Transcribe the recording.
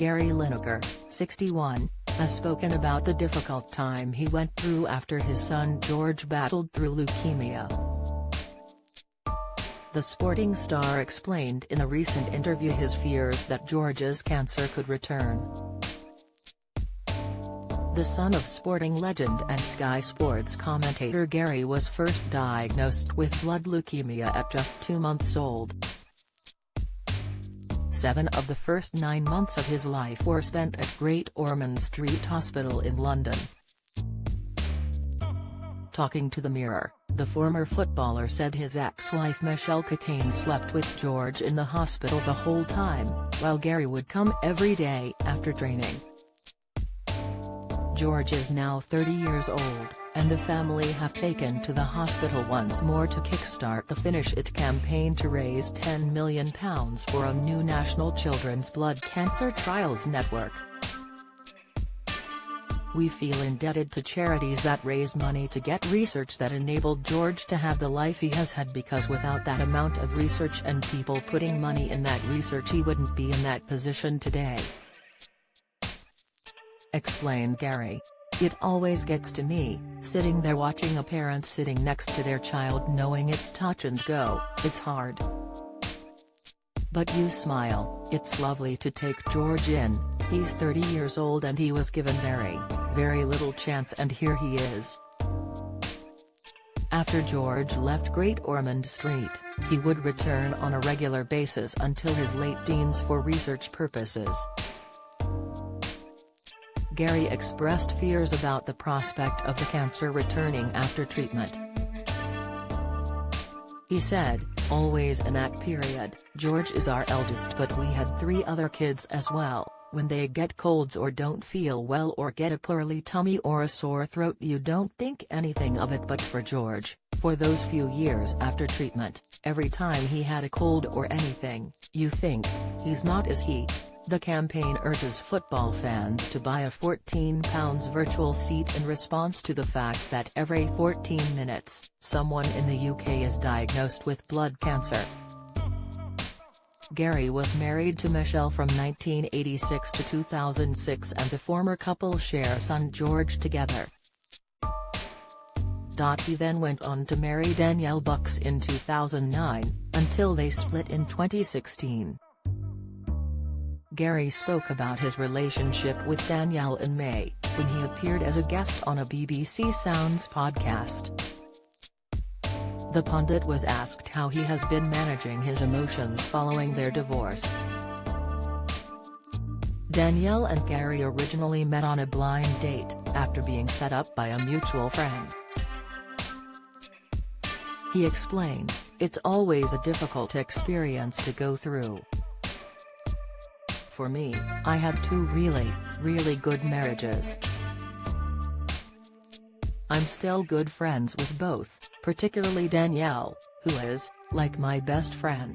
Gary Lineker, 61, has spoken about the difficult time he went through after his son George battled through leukemia. The sporting star explained in a recent interview his fears that George's cancer could return. The son of sporting legend and Sky Sports commentator Gary was first diagnosed with blood leukemia at just 2 months old. 7 of the first 9 months of his life were spent at Great Ormond Street Hospital in London. Talking to the Mirror, the former footballer said his ex-wife Michelle Cocaine slept with George in the hospital the whole time, while Gary would come every day after training. George is now 30 years old, and the family have taken to the hospital once more to kickstart the Finish It campaign to raise £10 million for a new national children's blood cancer trials network. "We feel indebted to charities that raise money to get research that enabled George to have the life he has had, because without that amount of research and people putting money in that research he wouldn't be in that position today," explained Gary. "It always gets to me, sitting there watching a parent sitting next to their child knowing it's touch and go. It's hard. But you smile. It's lovely to take George in. He's 30 years old and he was given very little chance, and here he is." After George left Great Ormond Street, he would return on a regular basis until his late teens for research purposes. Gary expressed fears about the prospect of the cancer returning after treatment. He said, "Always an act period. George is our eldest, but we had 3 other kids as well. When they get colds or don't feel well or get a poorly tummy or a sore throat, you don't think anything of it. But for George, for those few years after treatment, every time he had a cold or anything, you think, he's not, is he?" The campaign urges football fans to buy a £14 virtual seat in response to the fact that every 14 minutes, someone in the UK is diagnosed with blood cancer. Gary was married to Michelle from 1986 to 2006, and the former couple share son George together. He then went on to marry Danielle Bucks in 2009, until they split in 2016. Gary spoke about his relationship with Danielle in May, when he appeared as a guest on a BBC Sounds podcast. The pundit was asked how he has been managing his emotions following their divorce. Danielle and Gary originally met on a blind date, after being set up by a mutual friend. He explained, "It's always a difficult experience to go through. For me, I had 2 really good marriages. I'm still good friends with both, particularly Danielle, who is, like my best friend."